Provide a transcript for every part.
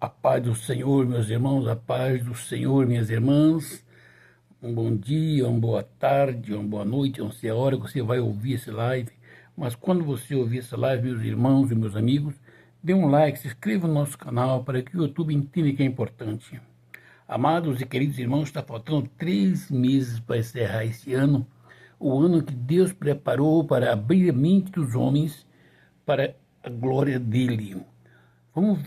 A paz do Senhor, meus irmãos, a paz do Senhor, minhas irmãs. Um bom dia, uma boa tarde, uma boa noite. Eu não sei a hora que você vai ouvir esse live, mas quando você ouvir essa live, meus irmãos e meus amigos, dê um like, se inscreva no nosso canal para que o YouTube entenda que é importante. Amados e queridos irmãos, está faltando 3 meses para encerrar esse ano, o ano que Deus preparou para abrir a mente dos homens para a glória dele. Vamos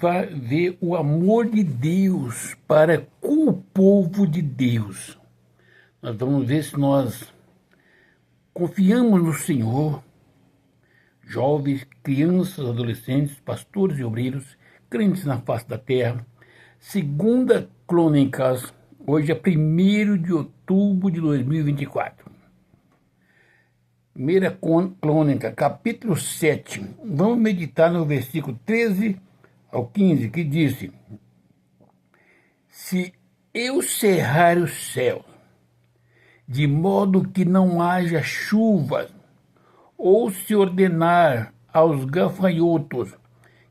ver o amor de Deus para com o povo de Deus. Nós vamos ver se nós confiamos no Senhor, jovens, crianças, adolescentes, pastores e obreiros, crentes na face da terra. Segunda Crônicas, hoje é 1º de outubro de 2024. Primeira Crônica, capítulo 7. Vamos meditar no versículo 13 ao 15, que disse: se eu cerrar o céu, de modo que não haja chuva, ou se ordenar aos gafanhotos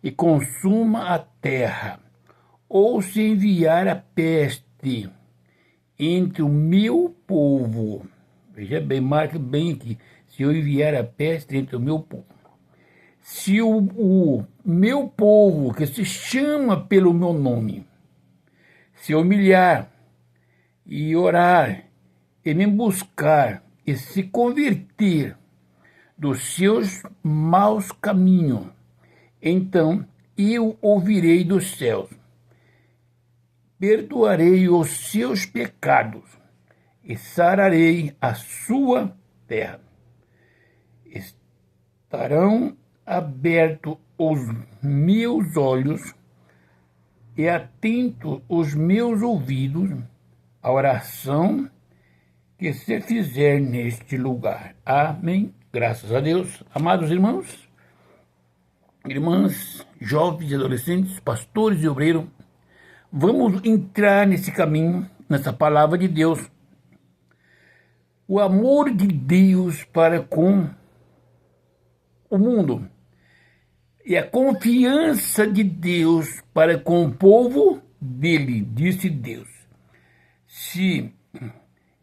e consuma a terra, ou se enviar a peste entre o meu povo, veja bem, marque bem aqui, se eu enviar a peste entre o meu povo, se o meu povo, que se chama pelo meu nome, se humilhar e orar e me buscar e se converter dos seus maus caminhos, então eu ouvirei dos céus, perdoarei os seus pecados e sararei a sua terra. Estarão abertos os meus olhos e atentos os meus ouvidos à oração que se fizer neste lugar. Amém. Graças a Deus. Amados irmãos, irmãs, jovens e adolescentes, pastores e obreiros, vamos entrar nesse caminho, nessa palavra de Deus. O amor de Deus para com o mundo e a confiança de Deus para com o povo dele, disse Deus. Se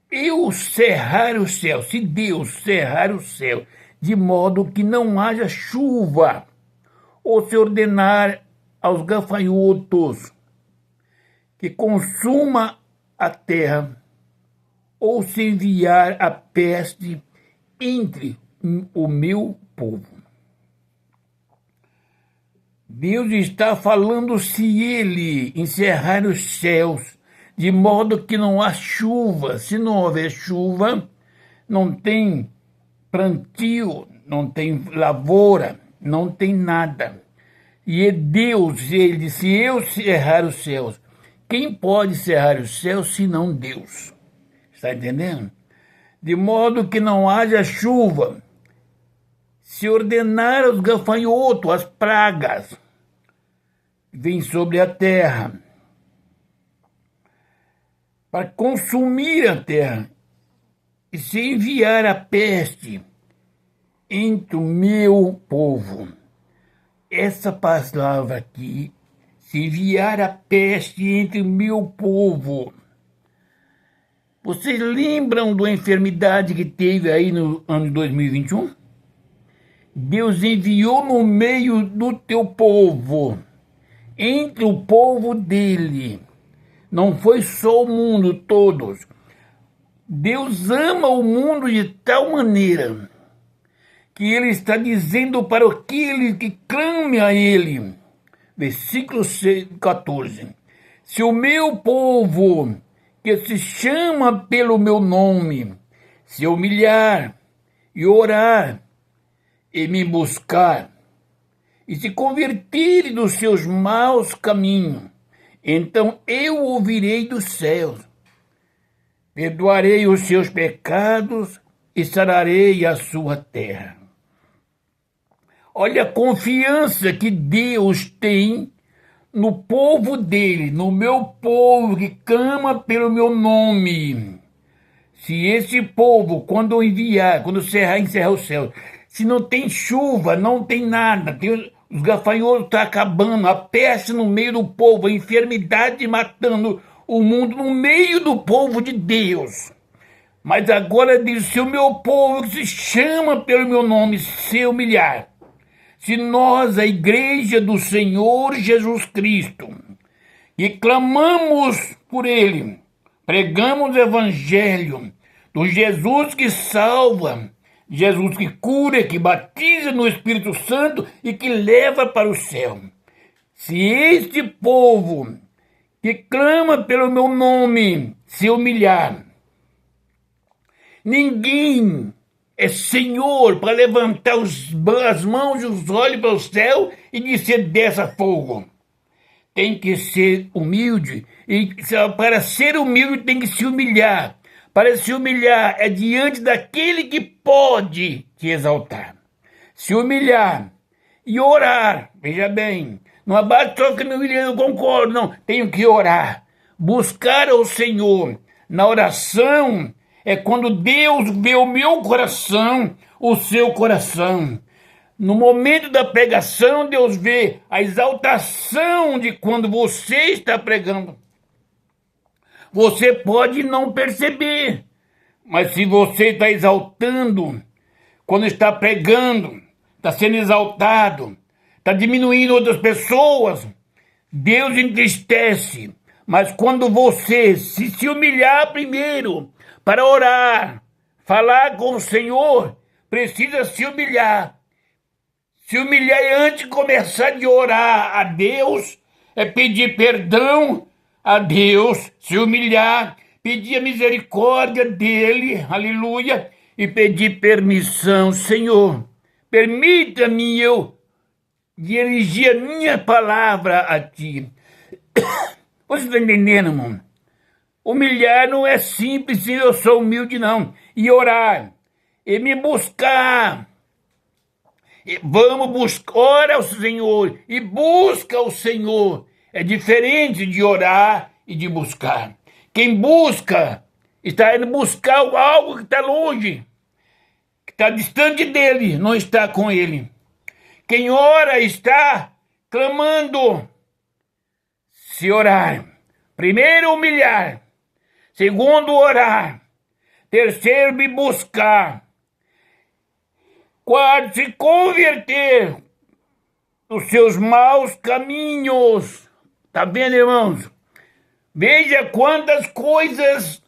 eu cerrar o céu, se Deus cerrar o céu, de modo que não haja chuva, ou se ordenar aos gafanhotos que consuma a terra, ou se enviar a peste entre o meu povo. Deus está falando se ele encerrar os céus, de modo que não há chuva. Se não houver chuva, não tem plantio, não tem lavoura, não tem nada. E é Deus, ele disse, se eu cerrar os céus, quem pode cerrar os céus senão Deus? Está entendendo? De modo que não haja chuva, se ordenar aos gafanhotos, as pragas, vêm sobre a terra, para consumir a terra, e se enviar a peste entre o meu povo. Essa palavra aqui, se enviar a peste entre o meu povo. Vocês lembram da enfermidade que teve aí no ano de 2021? Deus enviou no meio do teu povo, entre o povo dele. Não foi só o mundo, todos. Deus ama o mundo de tal maneira que ele está dizendo para aquele que clame a ele. Versículo 14. Se o meu povo, que se chama pelo meu nome, se humilhar e orar e me buscar, e se convertir dos seus maus caminhos, então eu ouvirei dos céus, perdoarei os seus pecados e sararei a sua terra. Olha a confiança que Deus tem no povo dele, no meu povo que clama pelo meu nome. Se esse povo, quando encerrar o céu, se não tem chuva, não tem nada, Os gafanhotos estão acabando, a peste no meio do povo, a enfermidade matando o mundo no meio do povo de Deus. Mas agora diz, se o meu povo que se chama pelo meu nome se humilhar, se nós, a igreja do Senhor Jesus Cristo, e clamamos por ele, pregamos o evangelho do Jesus que salva, Jesus que cura, que batiza no Espírito Santo e que leva para o céu. Se este povo que clama pelo meu nome se humilhar, ninguém é Senhor para levantar as mãos e os olhos para o céu e dizer desça fogo. Tem que ser humilde, e para ser humilde tem que se humilhar. Para se humilhar é diante daquele que pode te exaltar. Se humilhar e orar, veja bem, não abate só que me humilhar, eu concordo, não, tenho que orar. Buscar ao Senhor na oração é quando Deus vê o meu coração, o seu coração. No momento da pregação, Deus vê a exaltação de quando você está pregando. Você pode não perceber, mas se você está exaltando, quando está pregando, está sendo exaltado, está diminuindo outras pessoas, Deus entristece. Mas quando você se humilhar primeiro para orar, falar com o Senhor, precisa se humilhar. Se humilhar antes de começar de orar a Deus, é pedir perdão a Deus, se humilhar, pedir a misericórdia dele, aleluia, e pedir permissão. Senhor, permita-me eu dirigir a minha palavra a ti. Você está entendendo, irmão? Humilhar não é simples se eu sou humilde, não. E orar, e me buscar. Vamos buscar, ora ao Senhor e busca o Senhor. É diferente de orar e de buscar. Quem busca está indo buscar algo que está longe, que está distante dele, não está com ele. Quem ora está clamando. Se orar, primeiro humilhar, segundo orar, terceiro me buscar, quarto se converter dos seus maus caminhos. Tá vendo, irmãos? Veja quantas coisas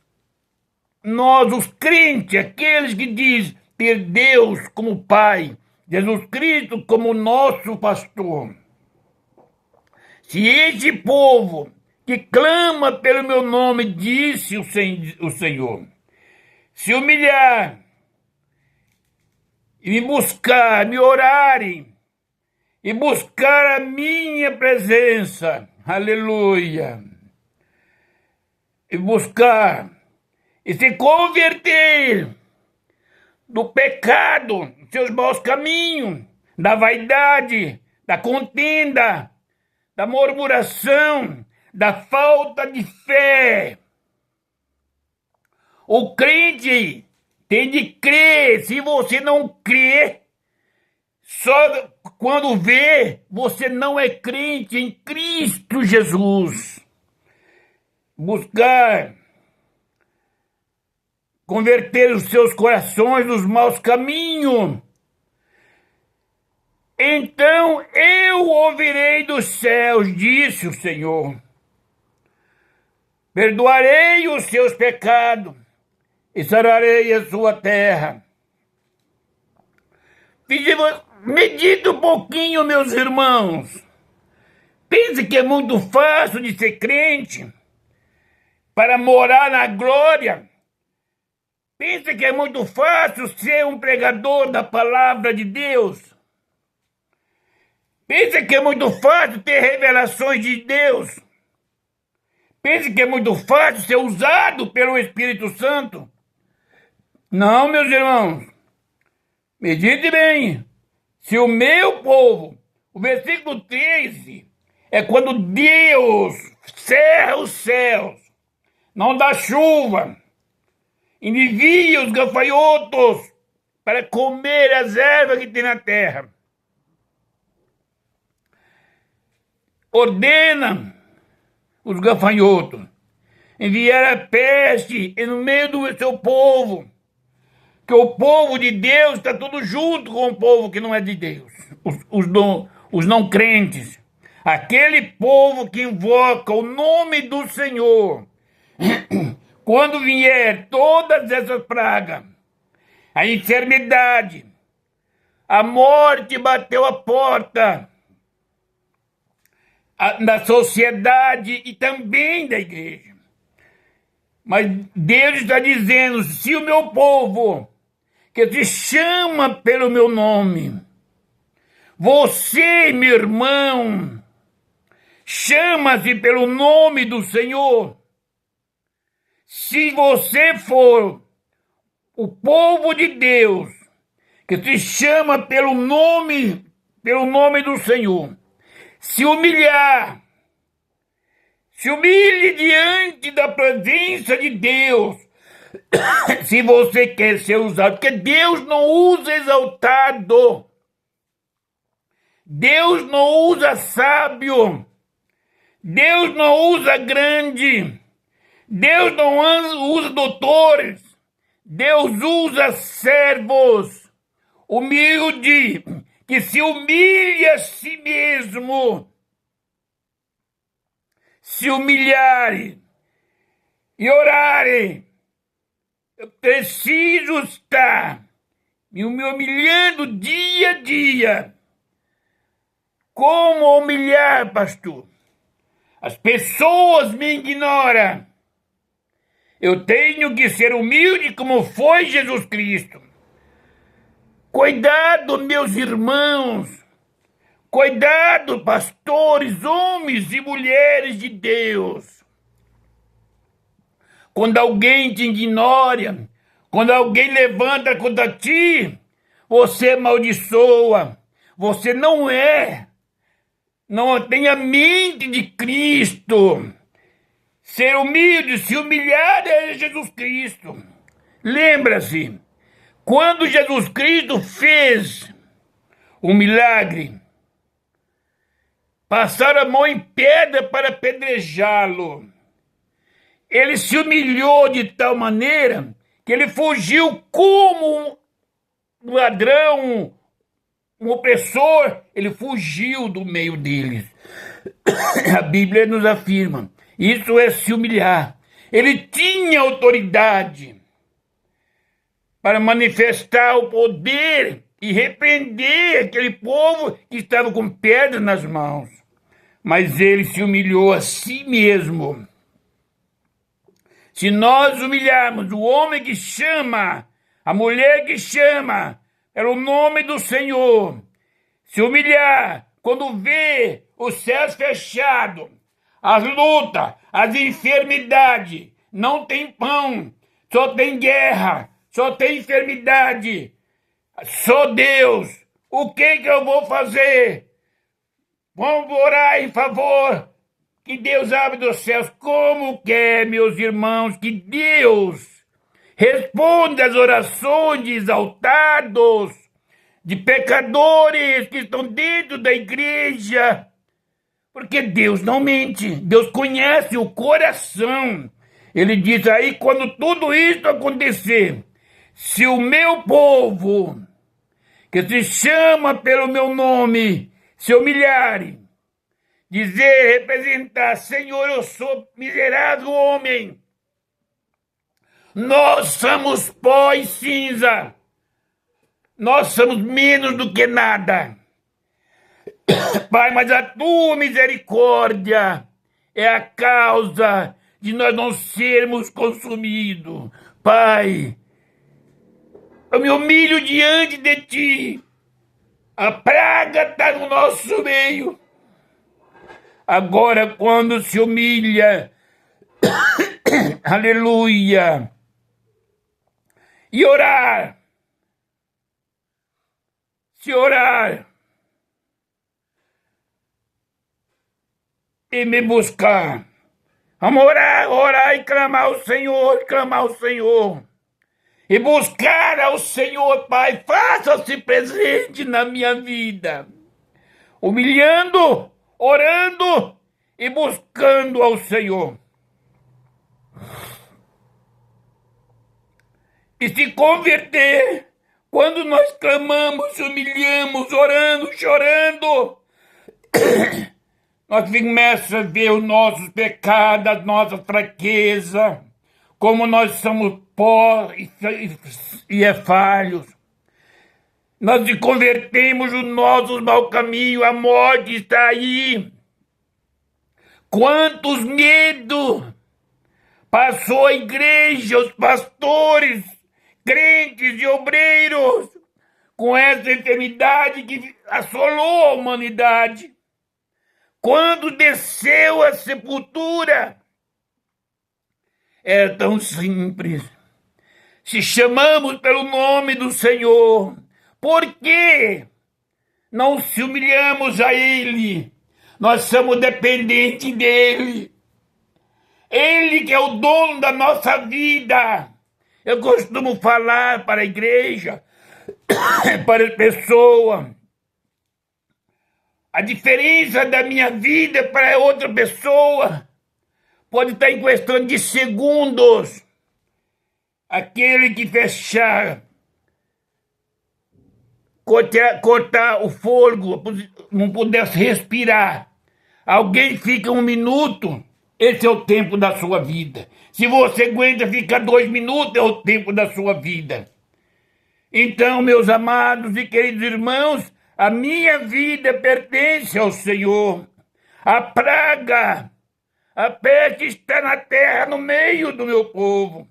nós, os crentes, aqueles que dizem ter Deus como Pai, Jesus Cristo como nosso pastor. Se este povo que clama pelo meu nome, disse o Senhor, se humilhar e me buscar, me orarem, e buscar a minha presença, aleluia, e buscar, e se converter do pecado, dos seus maus caminhos, da vaidade, da contenda, da murmuração, da falta de fé. O crente tem de crer. Se você não crê, só quando vê, você não é crente em Cristo Jesus. Buscar converter os seus corações dos maus caminhos. Então eu ouvirei dos céus, disse o Senhor. Perdoarei os seus pecados e sararei a sua terra. Medita um pouquinho, meus irmãos. Pense que é muito fácil de ser crente para morar na glória. Pense que é muito fácil ser um pregador da palavra de Deus. Pense que é muito fácil ter revelações de Deus. Pense que é muito fácil ser usado pelo Espírito Santo. Não, meus irmãos. Medite bem. Se o meu povo, o versículo 13, é quando Deus cerra os céus, não dá chuva, envia os gafanhotos para comer as ervas que tem na terra. ordena os gafanhotos enviar a peste no meio do seu povo, que o povo de Deus está tudo junto com o povo que não é de Deus, os não crentes, aquele povo que invoca o nome do Senhor. Quando vier todas essas pragas, a enfermidade, a morte bateu a porta da sociedade e também da igreja. Mas Deus está dizendo, se o meu povo, que se chama pelo meu nome, você, meu irmão, chama-se pelo nome do Senhor. Se você for o povo de Deus, que se chama pelo nome do Senhor, se humilhar, se humilhe diante da presença de Deus, se você quer ser usado, porque Deus não usa exaltado, Deus não usa sábio, Deus não usa grande, Deus não usa doutores, Deus usa servos humildes, que se humilha a si mesmo, se humilharem e orarem. Eu preciso estar me humilhando dia a dia. Como humilhar, pastor? As pessoas me ignoram. Eu tenho que ser humilde como foi Jesus Cristo. Cuidado, meus irmãos. Cuidado, pastores, homens e mulheres de Deus. Quando alguém te ignora, quando alguém levanta contra ti, você amaldiçoa. Você não tem a mente de Cristo. Ser humilde, se humilhar é Jesus Cristo. Lembra-se, quando Jesus Cristo fez um milagre, passaram a mão em pedra para apedrejá-lo. Ele se humilhou de tal maneira que ele fugiu como um ladrão, um opressor. Ele fugiu do meio deles. A Bíblia nos afirma, isso é se humilhar. Ele tinha autoridade para manifestar o poder e repreender aquele povo que estava com pedra nas mãos. Mas ele se humilhou a si mesmo. Se nós humilharmos o homem que chama, a mulher que chama, pelo nome do Senhor, se humilhar quando vê os céus fechados, as lutas, as enfermidades, não tem pão, só tem guerra, só tem enfermidade, só Deus. O que eu vou fazer? Vamos orar em favor que Deus abre dos céus. Como quer, meus irmãos, que Deus responda às orações de exaltados, de pecadores que estão dentro da igreja. Porque Deus não mente, Deus conhece o coração. Ele diz aí, quando tudo isso acontecer, se o meu povo, que se chama pelo meu nome, se humilharem, dizer, representar, Senhor, eu sou miserável homem, nós somos pó e cinza, nós somos menos do que nada. Pai, mas a tua misericórdia é a causa de nós não sermos consumidos. Pai, eu me humilho diante de ti. A praga está no nosso meio. Agora, quando se humilha, aleluia, e orar, se orar, e me buscar, vamos orar e clamar ao Senhor, e buscar ao Senhor, Pai, faça-se presente na minha vida, humilhando orando e buscando ao Senhor. E se converter quando nós clamamos, humilhamos, orando, chorando. Nós começamos a ver os nossos pecados, a nossa fraqueza, como nós somos pó e falhos. Nós nos convertemos nos nossos maus caminhos, a morte está aí. Quantos medos passou a igreja, os pastores, crentes e obreiros, com essa enfermidade que assolou a humanidade. Quando desceu a sepultura, era tão simples. Se chamamos pelo nome do Senhor, por que não se humilhamos a Ele? Nós somos dependentes dEle. Ele que é o dono da nossa vida. Eu costumo falar para a igreja, para as pessoas, a diferença da minha vida para outra pessoa pode estar em questão de segundos. Aquele que fechar, cortar o fôlego, não pudesse respirar, alguém fica 1 minuto, esse é o tempo da sua vida. Se você aguenta ficar 2 minutos, é o tempo da sua vida. Então, meus amados e queridos irmãos, a minha vida pertence ao Senhor. A praga, a peste está na terra, no meio do meu povo.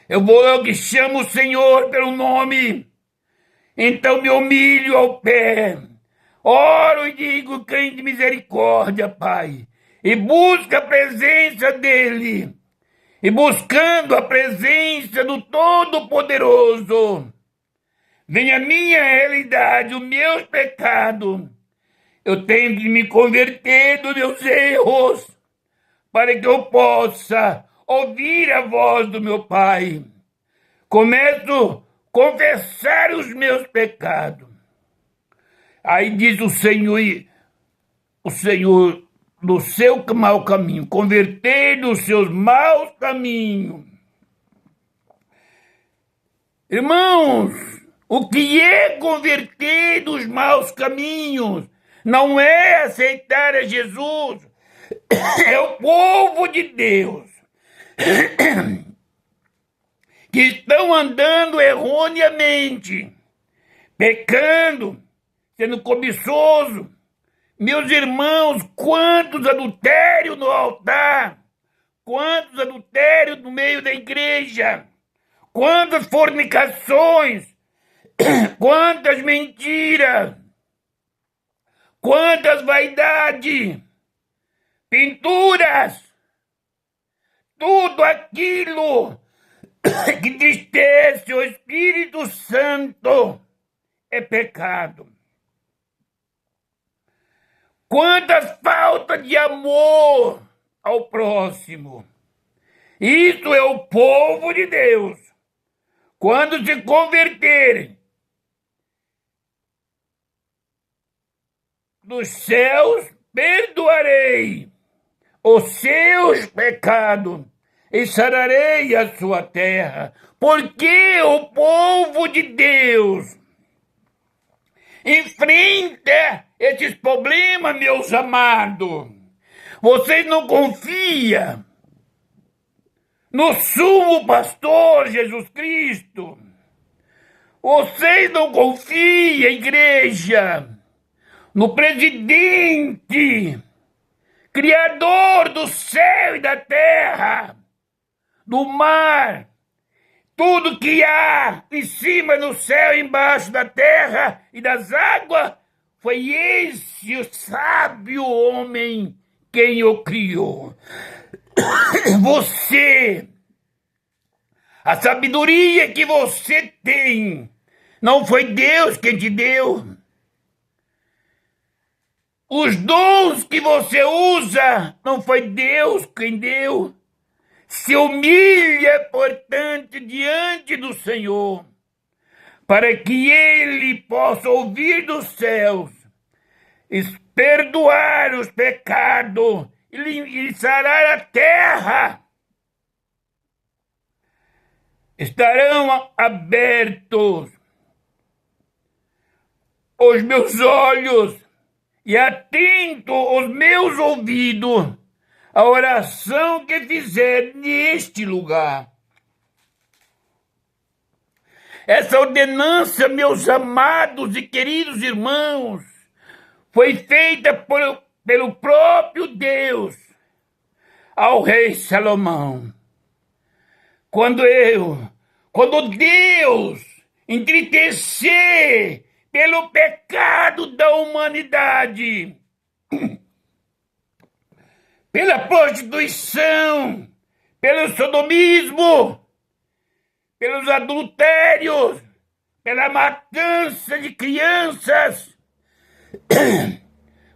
Eu que chamo o Senhor pelo nome. Então me humilho ao pé. Oro e digo, crente de misericórdia, Pai. E busco a presença dEle. E buscando a presença do Todo-Poderoso, vem a minha realidade, os meus pecados. Eu tenho que me converter dos meus erros, para que eu possa ouvir a voz do meu Pai. Começo a confessar os meus pecados. Aí diz o Senhor do seu mau caminho, converter dos seus maus caminhos. Irmãos, o que é converter dos maus caminhos? Não é aceitar a Jesus, é o povo de Deus que estão andando erroneamente, pecando, sendo cobiçoso. Meus irmãos, quantos adultérios no altar, quantos adultérios no meio da igreja, quantas fornicações, quantas mentiras, quantas vaidades, pinturas, tudo aquilo que entristece o Espírito Santo é pecado. Quantas faltas de amor ao próximo. Isso é o povo de Deus. Quando se converterem dos céus, perdoarei os seus pecados e sararei a sua terra. Porque o povo de Deus enfrenta esses problemas, meus amados. Vocês não confiam no sumo pastor Jesus Cristo. Vocês não confiam, igreja, no presidente, criador do céu e da terra, do mar, tudo que há em cima no céu, embaixo da terra e das águas, foi esse o sábio homem quem o criou. Você, a sabedoria que você tem, não foi Deus quem te deu. Os dons que você usa, não foi Deus quem deu. Se humilha, portanto, diante do Senhor, para que Ele possa ouvir dos céus, perdoar os pecados e sarar a terra. Estarão abertos os meus olhos e atento os meus ouvidos à oração que fizer neste lugar. Essa ordenança, meus amados e queridos irmãos, foi feita pelo próprio Deus ao rei Salomão. Quando Deus entristecer pelo pecado da humanidade, pela prostituição, pelo sodomismo, pelos adultérios, pela matança de crianças,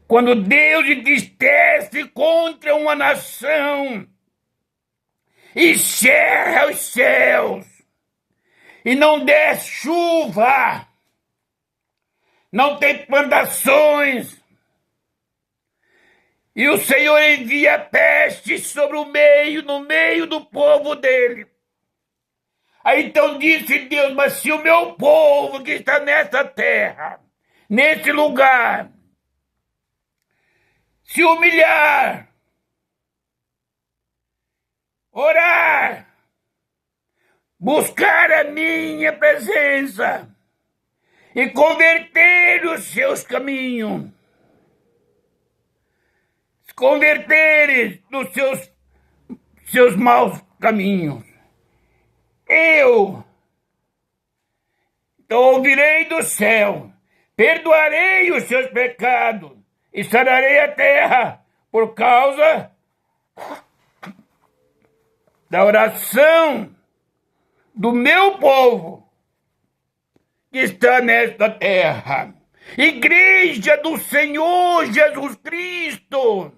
quando Deus entristece contra uma nação e cerra os céus e não desce chuva, não tem plantações, e o Senhor envia peste no meio do povo dele. Aí então disse Deus: mas se o meu povo que está nessa terra, nesse lugar, se humilhar, orar, buscar a minha presença e converter os seus caminhos, se converter dos seus maus caminhos, eu ouvirei do céu, perdoarei os seus pecados e sararei a terra por causa da oração do meu povo que está nesta terra. Igreja do Senhor Jesus Cristo,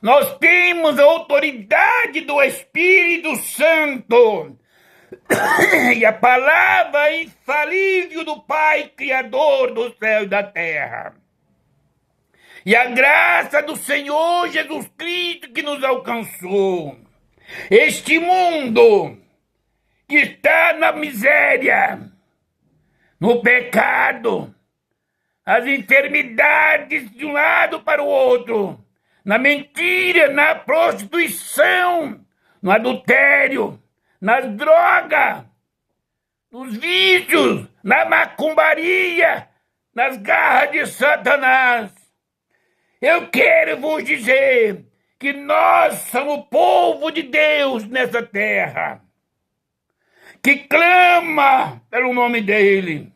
nós temos a autoridade do Espírito Santo e a palavra infalível do Pai Criador do céu e da terra. E a graça do Senhor Jesus Cristo que nos alcançou. Este mundo que está na miséria, no pecado, as enfermidades de um lado para o outro, na mentira, na prostituição, no adultério, nas drogas, nos vícios, na macumbaria, nas garras de Satanás. Eu quero vos dizer que nós somos o povo de Deus nessa terra, que clama pelo nome dele.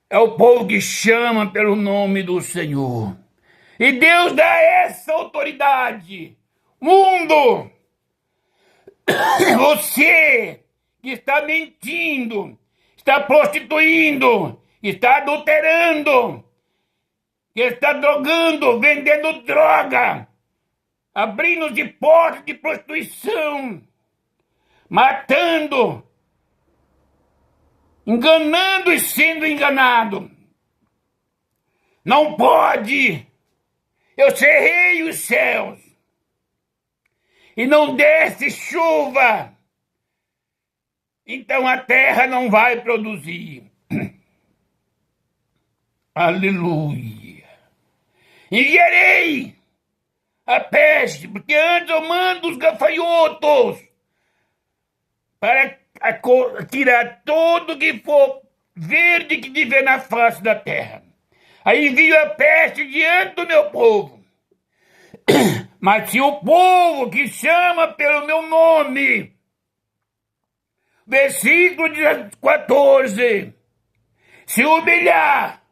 É o povo que chama pelo nome do Senhor. E Deus dá essa autoridade. Mundo, você que está mentindo, está prostituindo, está adulterando, que está drogando, vendendo droga, abrindo de portas de prostituição, matando, enganando e sendo enganado. Não pode. Eu cerrei os céus e não desce chuva. Então a terra não vai produzir. Aleluia. Enviarei a peste, porque antes eu mando os gafanhotos para tirar tudo que for verde que tiver na face da terra. Aí envio a peste diante do meu povo. Mas se o povo que chama pelo meu nome, versículo 14, se humilhar,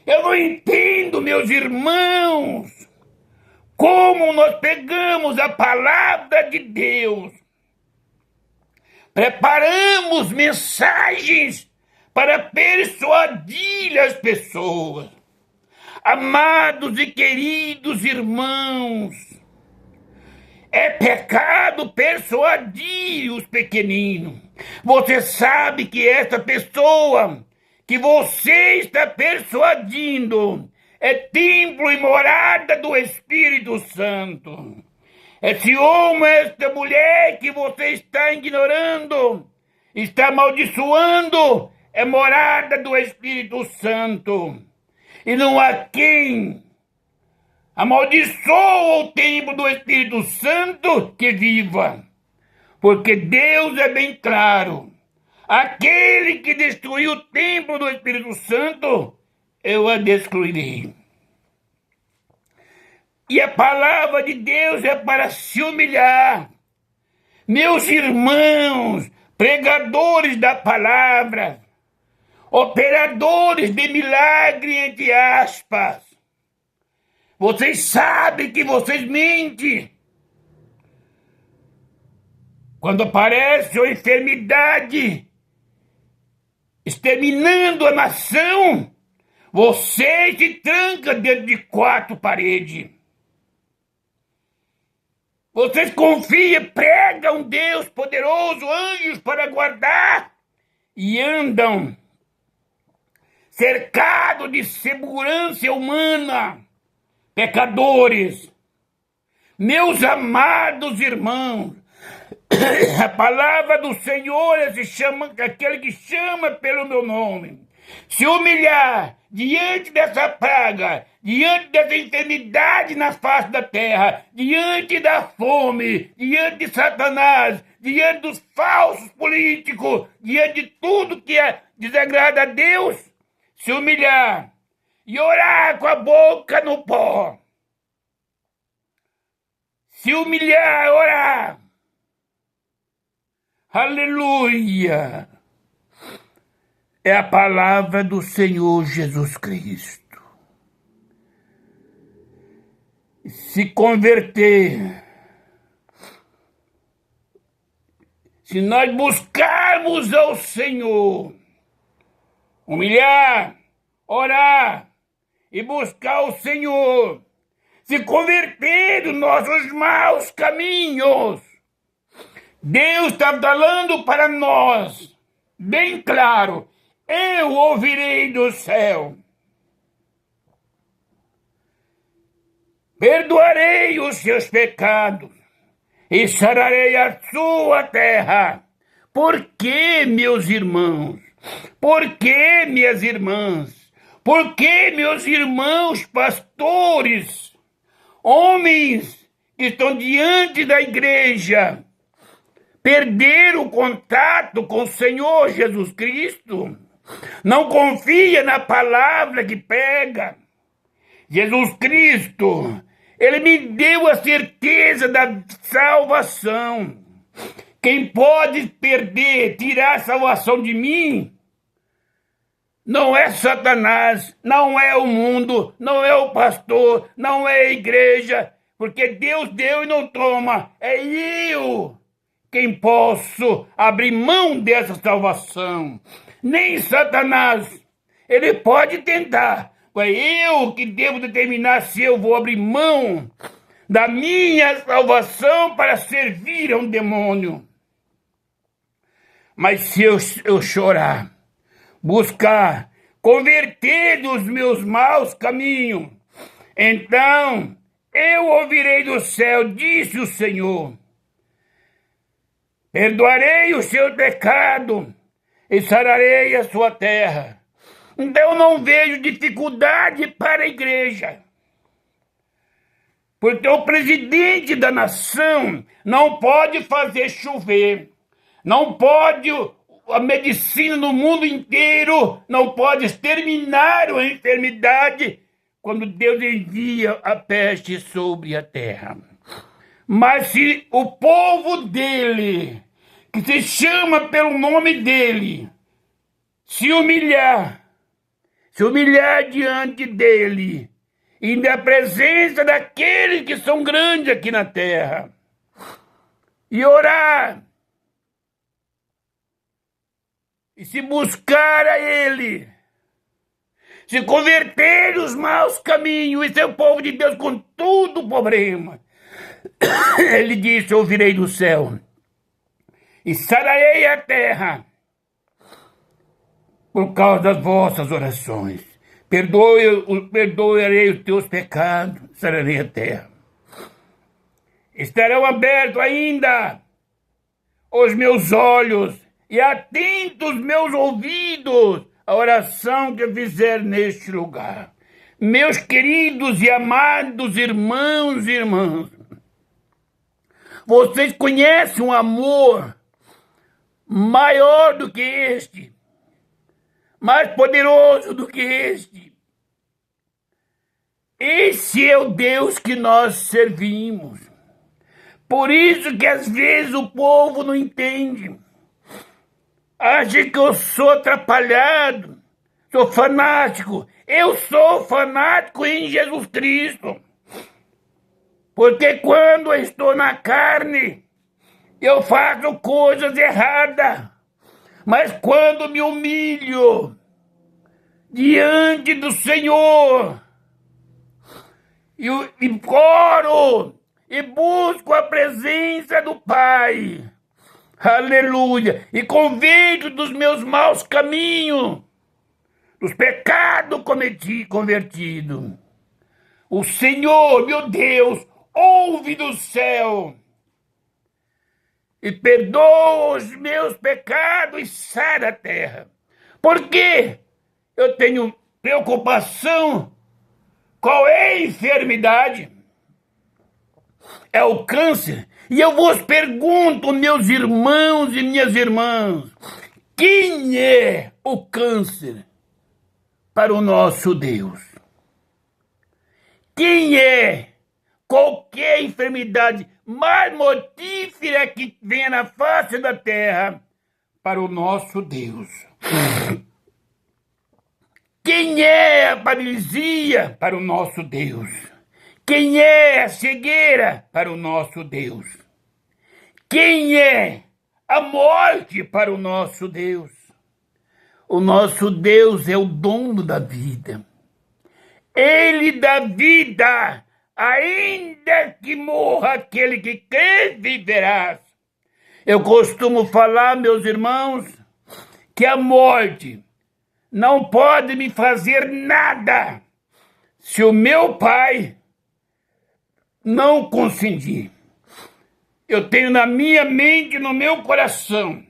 eu não entendo, meus irmãos, como nós pegamos a palavra de Deus, preparamos mensagens para persuadir as pessoas. Amados e queridos irmãos, é pecado persuadir os pequeninos. Você sabe que essa pessoa que você está persuadindo é templo e morada do Espírito Santo. Esse homem, esta mulher que você está ignorando, está amaldiçoando, é morada do Espírito Santo. E não há quem amaldiçoa o templo do Espírito Santo que viva. Porque Deus é bem claro. Aquele que destruiu o templo do Espírito Santo, eu a destruirei. E a palavra de Deus é para se humilhar. Meus irmãos, pregadores da palavra, operadores de milagre, entre aspas, vocês sabem que vocês mentem. Quando aparece uma enfermidade exterminando a nação, você se tranca dentro de 4 paredes. Vocês confiam, pregam um Deus poderoso, anjos para guardar, e andam cercados de segurança humana, pecadores. Meus amados irmãos, a palavra do Senhor é aquele que chama pelo meu nome. Se humilhar diante dessa praga, diante dessa enfermidade na face da terra, diante da fome, diante de Satanás, diante dos falsos políticos, diante de tudo que desagrada a Deus, se humilhar e orar com a boca no pó. Se humilhar, orar. Aleluia! É a palavra do Senhor Jesus Cristo. Se converter, se nós buscarmos ao Senhor, humilhar, orar e buscar o Senhor, se converter dos nossos maus caminhos, Deus está falando para nós, bem claro, eu ouvirei do céu. Perdoarei os seus pecados e sararei a sua terra. Por que, meus irmãos? Por que, minhas irmãs? Por que, meus irmãos pastores, homens que estão diante da igreja, perderam o contato com o Senhor Jesus Cristo? Não confia na palavra que pega. Jesus Cristo, Ele me deu a certeza da salvação. Quem pode perder, tirar a salvação de mim, não é Satanás, não é o mundo, não é o pastor, não é a igreja, porque Deus deu e não toma. É eu quem posso abrir mão dessa salvação. Nem Satanás, ele pode tentar, mas eu que devo determinar se eu vou abrir mão da minha salvação para servir a um demônio. Mas se eu chorar, buscar, converter dos meus maus caminhos, então eu ouvirei do céu, disse o Senhor. Perdoarei o seu pecado e sararei a sua terra. Então eu não vejo dificuldade para a igreja. Porque o presidente da nação não pode fazer chover. Não pode, a medicina no mundo inteiro não pode exterminar a enfermidade quando Deus envia a peste sobre a terra. Mas se o povo dele, que se chama pelo nome dele, se humilhar diante dele, e na presença daqueles que são grandes aqui na terra, e orar, e se buscar a ele, se converter dos maus caminhos, e ser o povo de Deus com todo o problema, ele disse, eu virei do céu, e sararei a terra. por causa das vossas orações. Perdoarei os teus pecados, sararei a terra. Estarão abertos ainda os meus olhos e atentos os meus ouvidos à oração que eu fizer neste lugar. Meus queridos e amados irmãos e irmãs, vocês conhecem um amor maior do que este, mais poderoso do que este. Esse é o Deus que nós servimos. Por isso que às vezes o povo não entende. Acha que eu sou atrapalhado, sou fanático. Eu sou fanático em Jesus Cristo. Porque quando eu estou na carne, eu faço coisas erradas. Mas quando me humilho diante do Senhor e oro e busco a presença do Pai, aleluia, e converto dos meus maus caminhos, dos pecados convertidos, o Senhor, meu Deus, ouve do céu e perdoa os meus pecados e sara a terra. Porque eu tenho preocupação. Qual é a enfermidade? É o câncer. E eu vos pergunto, meus irmãos e minhas irmãs, quem é o câncer para o nosso Deus? Quem é qualquer enfermidade mais mortífera que venha na face da terra para o nosso Deus? Quem é a paralisia para o nosso Deus? Quem é a cegueira para o nosso Deus? Quem é a morte para o nosso Deus? O nosso Deus é o dono da vida. Ele dá vida, ainda que morra aquele que crê, viverás. Eu costumo falar, meus irmãos, que a morte não pode me fazer nada se o meu Pai não consentir. Eu tenho na minha mente, no meu coração,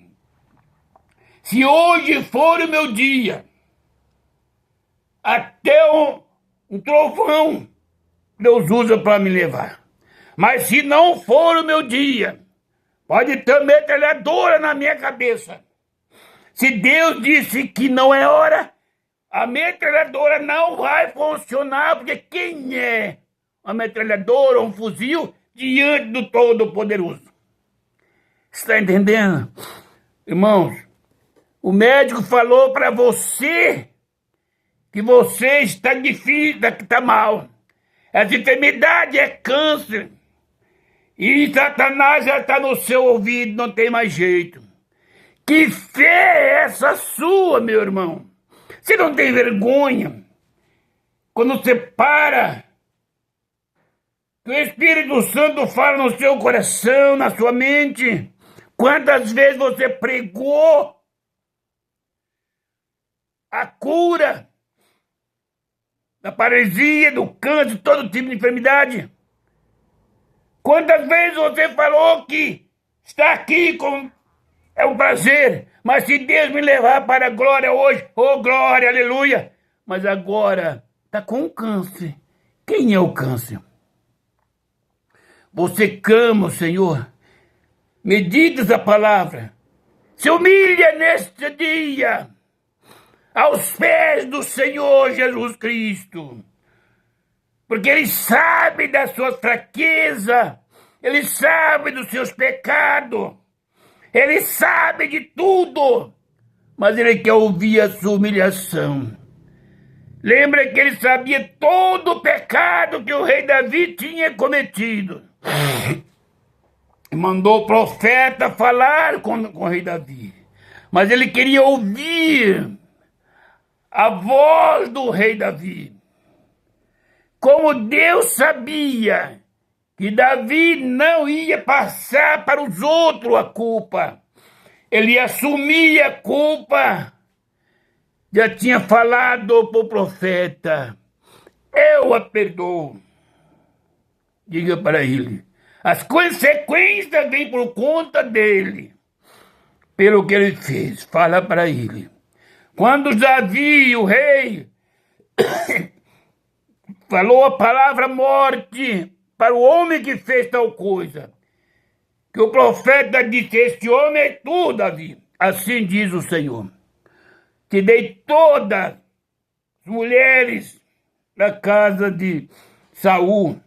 se hoje for o meu dia, até um trovão Deus usa para me levar. Mas se não for o meu dia, pode ter uma metralhadora na minha cabeça. Se Deus disse que não é hora, a metralhadora não vai funcionar, porque quem é uma metralhadora ou um fuzil diante do Todo-Poderoso? Está entendendo? Irmãos, o médico falou para você que você está difícil, que está mal. Essa enfermidade é câncer. E Satanás já está no seu ouvido, não tem mais jeito. Que fé é essa sua, meu irmão? Você não tem vergonha? Quando você para, que o Espírito Santo fala no seu coração, na sua mente. Quantas vezes você pregou a cura da paralisia, do câncer, todo tipo de enfermidade? Quantas vezes você falou que está aqui com... É um prazer, mas se Deus me levar para a glória hoje, oh glória, aleluia. Mas agora está com câncer. Quem é o câncer? Você clama, Senhor, medita essa palavra, se humilha neste dia aos pés do Senhor Jesus Cristo, porque Ele sabe das suas fraquezas, Ele sabe dos seus pecados, Ele sabe de tudo, mas Ele quer ouvir a sua humilhação. Lembra que Ele sabia todo o pecado que o rei Davi tinha cometido. E mandou o profeta falar com o rei Davi. Mas ele queria ouvir a voz do rei Davi. Como Deus sabia que Davi não ia passar para os outros a culpa. Ele assumia a culpa já tinha falado para o profeta: eu a perdoo. Diga para ele. As consequências vêm por conta dele, pelo que ele fez. Fala para ele. Quando Davi, o rei, falou a palavra morte para o homem que fez tal coisa, que o profeta disse: este homem é tu, Davi. Assim diz o Senhor: te dei todas as mulheres da casa de Saul,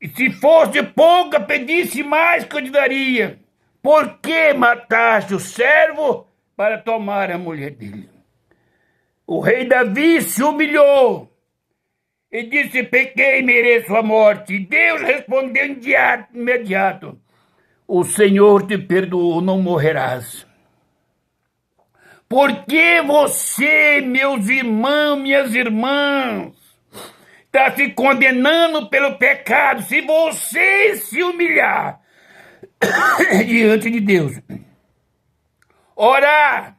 e se fosse pouca, pedisse mais que eu te daria. Por que mataste o servo para tomar a mulher dele? O rei Davi se humilhou e disse: pequei e mereço a morte. E Deus respondeu imediato: o Senhor te perdoou, não morrerás. Porque você, meus irmãos, minhas irmãs, está se condenando pelo pecado? Se você se humilhar diante de Deus, orar,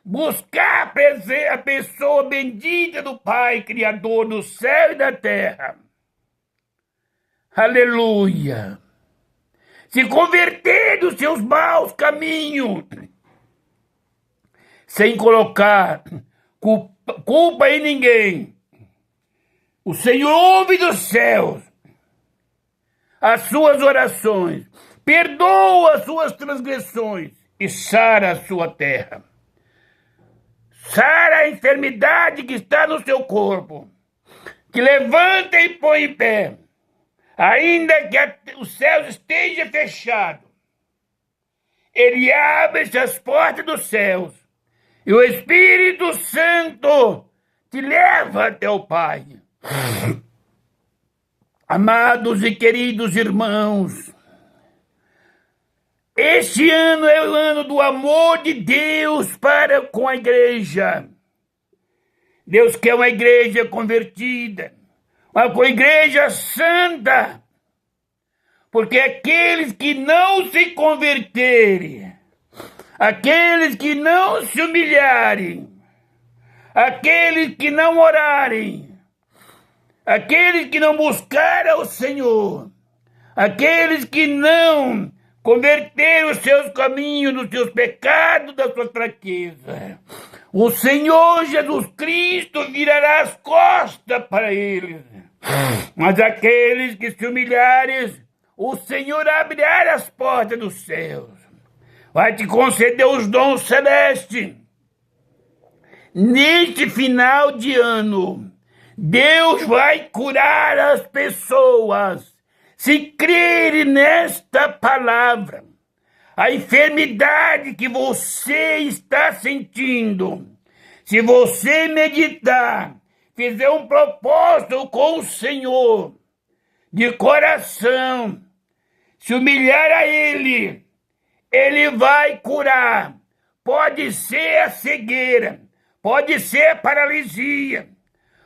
buscar a pessoa bendita do Pai, Criador do céu e da terra, aleluia, se converter dos seus maus caminhos, sem colocar culpa em ninguém, o Senhor ouve dos céus as suas orações, perdoa as suas transgressões e sara a sua terra. Sara a enfermidade que está no seu corpo, que levanta e põe em pé, ainda que os céus estejam fechados. Ele abre as portas dos céus e o Espírito Santo te leva até o Pai. Amados e queridos irmãos, este ano é o ano do amor de Deus para com a igreja. Deus quer uma igreja convertida, uma igreja santa, porque aqueles que não se converterem, aqueles que não se humilharem, aqueles que não orarem, aqueles que não buscarem o Senhor, aqueles que não converteram os seus caminhos, dos seus pecados, da sua fraqueza, o Senhor Jesus Cristo virará as costas para eles. Mas aqueles que se humilharem, o Senhor abrirá as portas dos céus, vai te conceder os dons celestes. Neste final de ano, Deus vai curar as pessoas, se crerem nesta palavra. A enfermidade que você está sentindo, se você meditar, fizer um propósito com o Senhor, de coração, se humilhar a Ele, Ele vai curar. Pode ser a cegueira, pode ser a paralisia,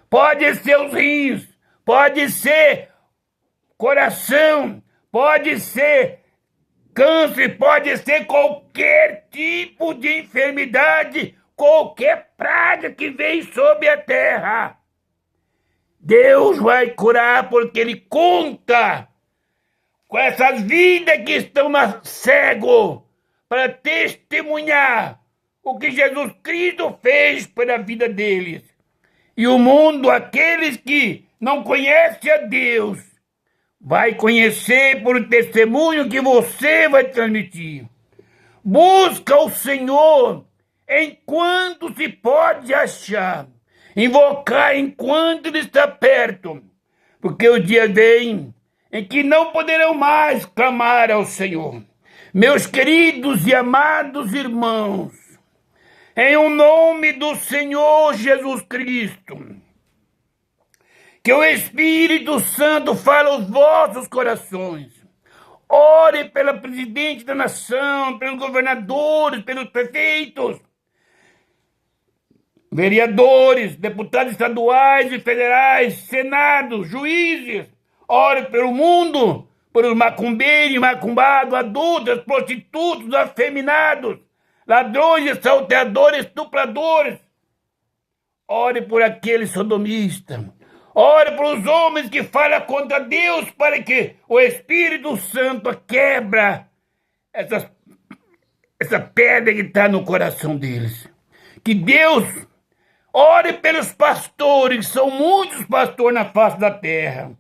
pode ser os rins, pode ser coração, pode ser câncer, pode ser qualquer tipo de enfermidade, qualquer praga que vem sobre a terra. Deus vai curar porque Ele conta com essas vidas que estão cego para testemunhar o que Jesus Cristo fez pela vida deles. E o mundo, aqueles que não conhecem a Deus, vai conhecer por testemunho que você vai transmitir. Busca o Senhor enquanto se pode achar. Invocar enquanto Ele está perto. Porque o dia vem em que não poderão mais clamar ao Senhor. Meus queridos e amados irmãos, em o nome do Senhor Jesus Cristo, que o Espírito Santo fale aos vossos corações. Ore pela presidente da nação, pelos governadores, pelos prefeitos, vereadores, deputados estaduais e federais, senados, juízes. Ore pelo mundo, pelos macumbeiros, macumbados, adultos, prostitutos, afeminados, ladrões, assaltadores, estupradores, Ore por aquele sodomista. Ore para os homens que falam contra Deus, para que o Espírito Santo quebra essa pedra que está no coração deles. Que Deus ore pelos pastores, são muitos pastores na face da terra,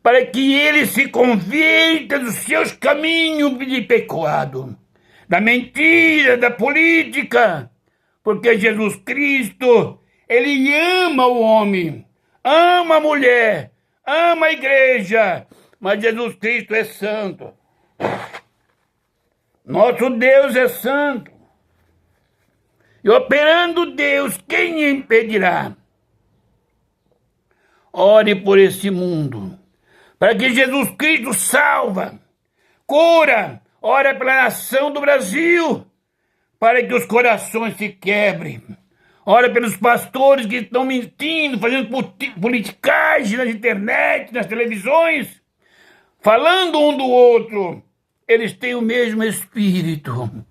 para que eles se convertam dos seus caminhos de pecado, da mentira, da política, porque Jesus Cristo, Ele ama o homem, ama a mulher, ama a igreja, mas Jesus Cristo é santo. Nosso Deus é santo. E operando Deus, quem impedirá? Ore por esse mundo, para que Jesus Cristo salva, cura. Ore pela nação do Brasil, para que os corações se quebrem. Ore pelos pastores que estão mentindo, fazendo politicagem nas internet, nas televisões, falando um do outro. Eles têm o mesmo espírito.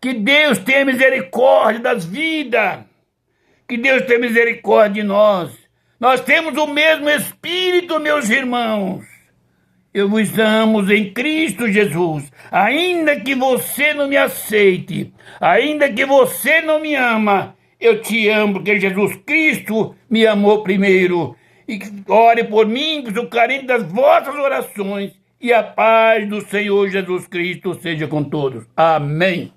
Que Deus tenha misericórdia das vidas. Que Deus tenha misericórdia de nós. Nós temos o mesmo espírito, meus irmãos. Eu vos amo em Cristo Jesus. Ainda que você não me aceite, ainda que você não me ama, eu te amo, porque Jesus Cristo me amou primeiro. E ore por mim, que sou carente das vossas orações. E a paz do Senhor Jesus Cristo seja com todos. Amém.